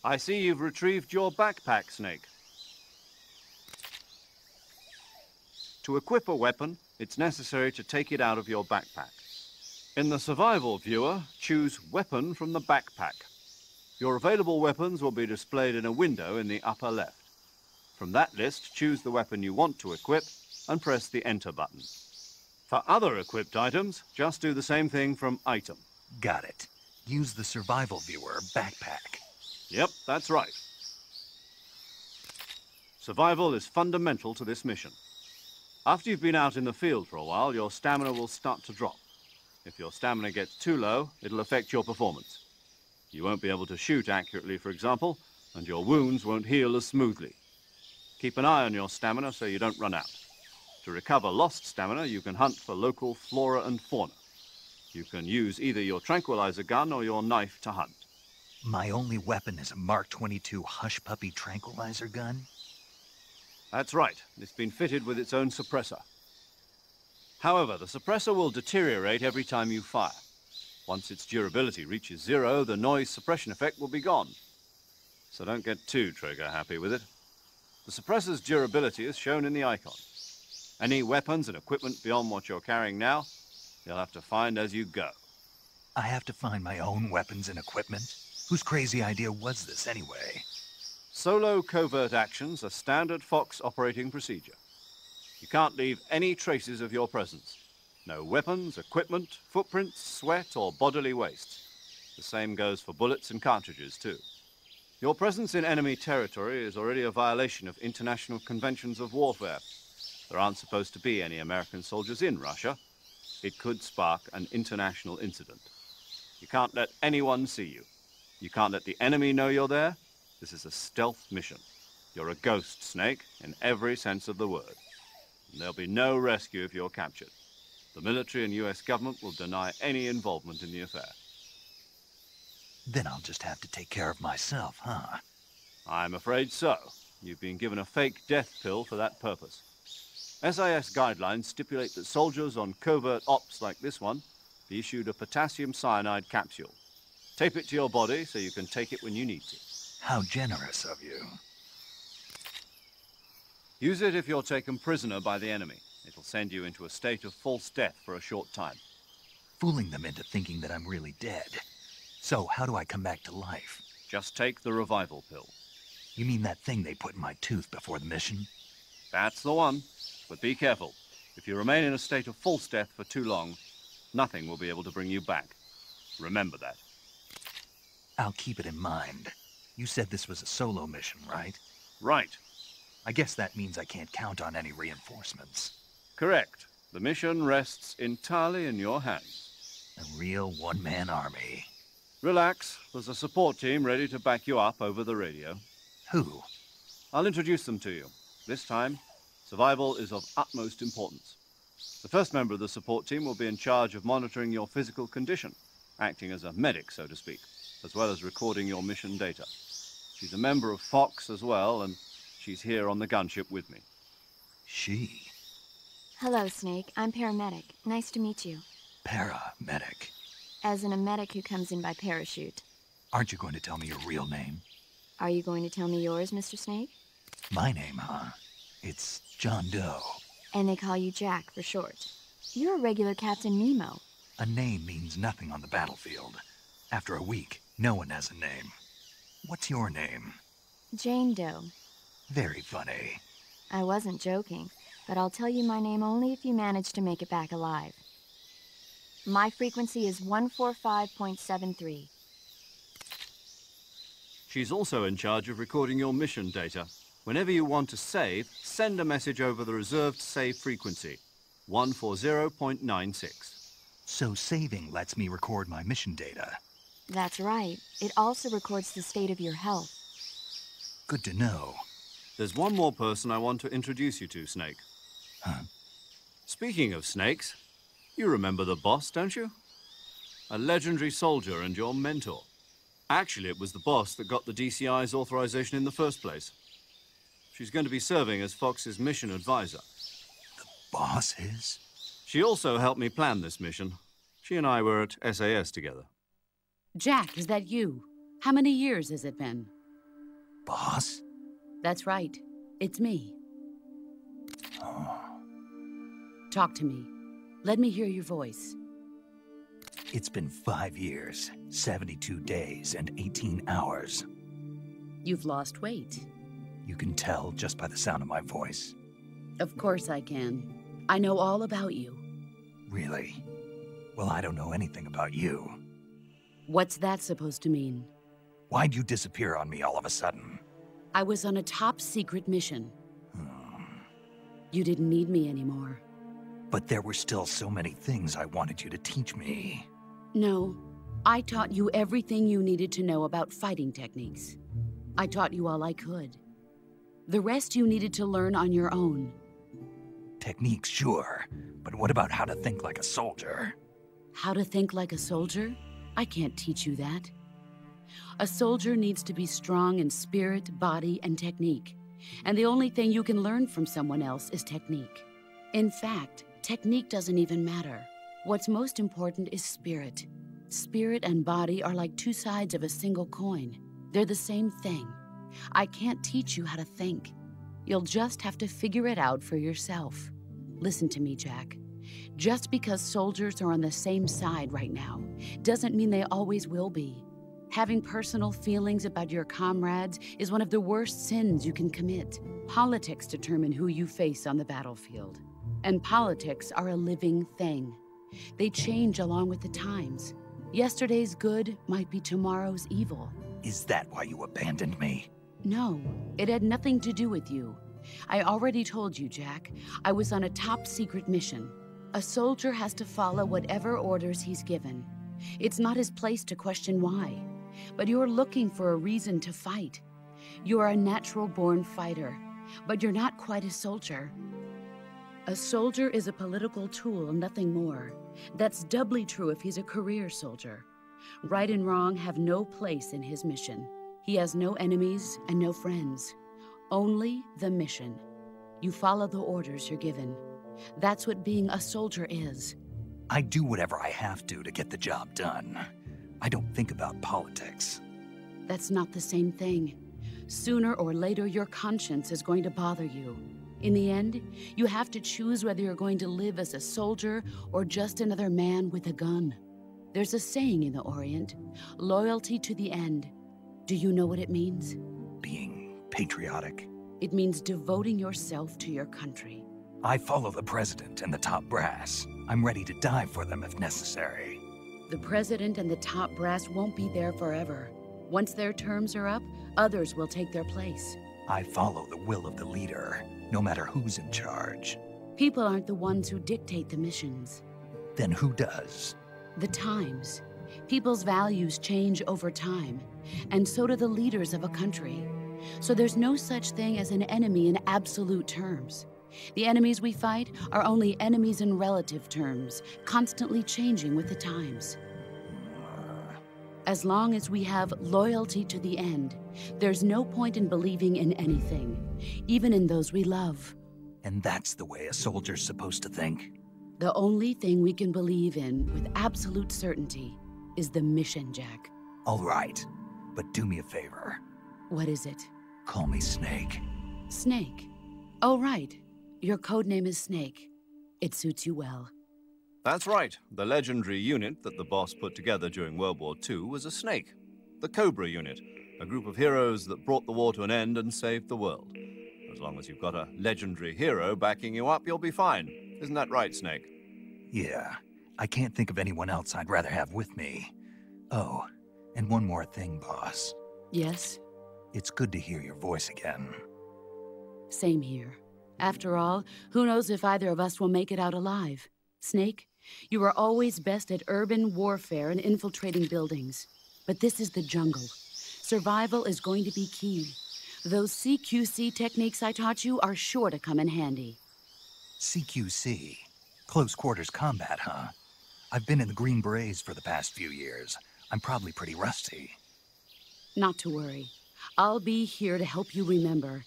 I see you've retrieved your backpack, Snake. To equip a weapon, it's necessary to take it out of your backpack. In the survival viewer, choose Weapon from the backpack. Your available weapons will be displayed in a window in the upper left. From that list, choose the weapon you want to equip and press the Enter button. For other equipped items, just do the same thing from Item. Got it. Use the survival viewer backpack. Yep, that's right. Survival is fundamental to this mission. After you've been out in the field for a while, your stamina will start to drop. If your stamina gets too low, it'll affect your performance. You won't be able to shoot accurately, for example, and your wounds won't heal as smoothly. Keep an eye on your stamina so you don't run out. To recover lost stamina, you can hunt for local flora and fauna. You can use either your tranquilizer gun or your knife to hunt. My only weapon is a Mark 22 Hush Puppy tranquilizer gun? That's right. It's been fitted with its own suppressor. However, the suppressor will deteriorate every time you fire. Once its durability reaches 0, the noise suppression effect will be gone. So don't get too trigger happy with it. The suppressor's durability is shown in the icon. Any weapons and equipment beyond what you're carrying now, you'll have to find as you go. I have to find my own weapons and equipment? Whose crazy idea was this anyway? Solo covert actions are standard Fox operating procedure. You can't leave any traces of your presence. No weapons, equipment, footprints, sweat, or bodily waste. The same goes for bullets and cartridges, too. Your presence in enemy territory is already a violation of international conventions of warfare. There aren't supposed to be any American soldiers in Russia. It could spark an international incident. You can't let anyone see you. You can't let the enemy know you're there. This is a stealth mission. You're a ghost, Snake, in every sense of the word. And there'll be no rescue if you're captured. The military and US government will deny any involvement in the affair. Then I'll just have to take care of myself, huh? I'm afraid so. You've been given a fake death pill for that purpose. SIS guidelines stipulate that soldiers on covert ops like this one be issued a potassium cyanide capsule. Tape it to your body so you can take it when you need to. How generous of you. Use it if you're taken prisoner by the enemy. It'll send you into a state of false death for a short time. Fooling them into thinking that I'm really dead. So, how do I come back to life? Just take the revival pill. You mean that thing they put in my tooth before the mission? That's the one. But be careful. If you remain in a state of false death for too long, nothing will be able to bring you back. Remember that. I'll keep it in mind. You said this was a solo mission, right? Right. I guess that means I can't count on any reinforcements. Correct. The mission rests entirely in your hands. A real one-man army. Relax. There's a support team ready to back you up over the radio. Who? I'll introduce them to you. This time, survival is of utmost importance. The first member of the support team will be in charge of monitoring your physical condition, acting as a medic, so to speak, as well as recording your mission data. She's a member of Fox as well, and she's here on the gunship with me. She? Hello, Snake. I'm paramedic. Nice to meet you. Paramedic. As in a medic who comes in by parachute. Aren't you going to tell me your real name? Are you going to tell me yours, Mr. Snake? My name, huh? It's John Doe. And they call you Jack for short. You're a regular Captain Nemo. A name means nothing on the battlefield. After a week, no one has a name. What's your name? Jane Doe. Very funny. I wasn't joking, but I'll tell you my name only if you manage to make it back alive. My frequency is 145.73. She's also in charge of recording your mission data. Whenever you want to save, send a message over the reserved save frequency, 140.96. So saving lets me record my mission data. That's right. It also records the state of your health. Good to know. There's one more person I want to introduce you to, Snake. Huh? Speaking of snakes, you remember the boss, don't you? A legendary soldier and your mentor. Actually, it was the boss that got the DCI's authorization in the first place. She's going to be serving as Fox's mission advisor. The boss is? She also helped me plan this mission. She and I were at SAS together. Jack, is that you? How many years has it been? Boss? That's right. It's me. Oh. Talk to me. Let me hear your voice. It's been 5 years, 72 days, and 18 hours. You've lost weight. You can tell just by the sound of my voice. Of course I can. I know all about you. Really? Well, I don't know anything about you. What's that supposed to mean? Why'd you disappear on me all of a sudden? I was on a top-secret mission. You didn't need me anymore. But there were still so many things I wanted you to teach me. No, I taught you everything you needed to know about fighting techniques. I taught you all I could. The rest you needed to learn on your own. Techniques, sure. But what about how to think like a soldier? How to think like a soldier? I can't teach you that. A soldier needs to be strong in spirit, body, and technique. And the only thing you can learn from someone else is technique. In fact, technique doesn't even matter. What's most important is spirit. Spirit and body are like two sides of a single coin. They're the same thing. I can't teach you how to think. You'll just have to figure it out for yourself. Listen to me, Jack. Just because soldiers are on the same side right now doesn't mean they always will be. Having personal feelings about your comrades is one of the worst sins you can commit. Politics determine who you face on the battlefield. And politics are a living thing. They change along with the times. Yesterday's good might be tomorrow's evil. Is that why you abandoned me? No, it had nothing to do with you. I already told you, Jack. I was on a top-secret mission. A soldier has to follow whatever orders he's given. It's not his place to question why. But you're looking for a reason to fight. You're a natural-born fighter, but you're not quite a soldier. A soldier is a political tool, nothing more. That's doubly true if he's a career soldier. Right and wrong have no place in his mission. He has no enemies and no friends. Only the mission. You follow the orders you're given. That's what being a soldier is. I do whatever I have to get the job done. I don't think about politics. That's not the same thing. Sooner or later, your conscience is going to bother you. In the end, you have to choose whether you're going to live as a soldier or just another man with a gun. There's a saying in the Orient, loyalty to the end. Do you know what it means? Being patriotic. It means devoting yourself to your country. I follow the president and the top brass. I'm ready to die for them if necessary. The president and the top brass won't be there forever. Once their terms are up, others will take their place. I follow the will of the leader, no matter who's in charge. People aren't the ones who dictate the missions. Then who does? The times. People's values change over time, and so do the leaders of a country. So there's no such thing as an enemy in absolute terms. The enemies we fight are only enemies in relative terms, constantly changing with the times. As long as we have loyalty to the end, there's no point in believing in anything, even in those we love. And that's the way a soldier's supposed to think? The only thing we can believe in with absolute certainty is the mission, Jack. All right, but do me a favor. What is it? Call me Snake. Snake? Oh, right. Your codename is Snake. It suits you well. That's right. The legendary unit that the boss put together during World War II was a snake. The Cobra unit, a group of heroes that brought the war to an end and saved the world. As long as you've got a legendary hero backing you up, you'll be fine. Isn't that right, Snake? Yeah. I can't think of anyone else I'd rather have with me. Oh, and one more thing, boss. Yes? It's good to hear your voice again. Same here. After all, who knows if either of us will make it out alive? Snake, you are always best at urban warfare and infiltrating buildings. But this is the jungle. Survival is going to be key. Those CQC techniques I taught you are sure to come in handy. CQC? Close quarters combat, huh? I've been in the Green Berets for the past few years. I'm probably pretty rusty. Not to worry. I'll be here to help you remember.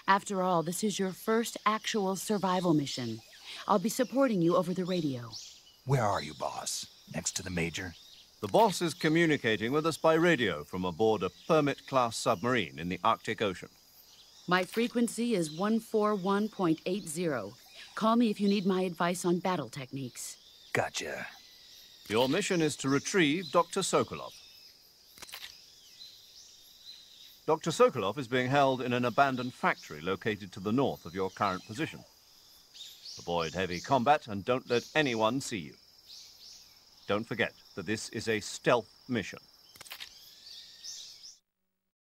After all, this is your first actual survival mission. I'll be supporting you over the radio. Where are you, boss? Next to the Major? The boss is communicating with us by radio from aboard a Permit-class submarine in the Arctic Ocean. My frequency is 141.80. Call me if you need my advice on battle techniques. Gotcha. Your mission is to retrieve Dr. Sokolov. Dr. Sokolov is being held in an abandoned factory located to the north of your current position. Avoid heavy combat and don't let anyone see you. Don't forget that this is a stealth mission.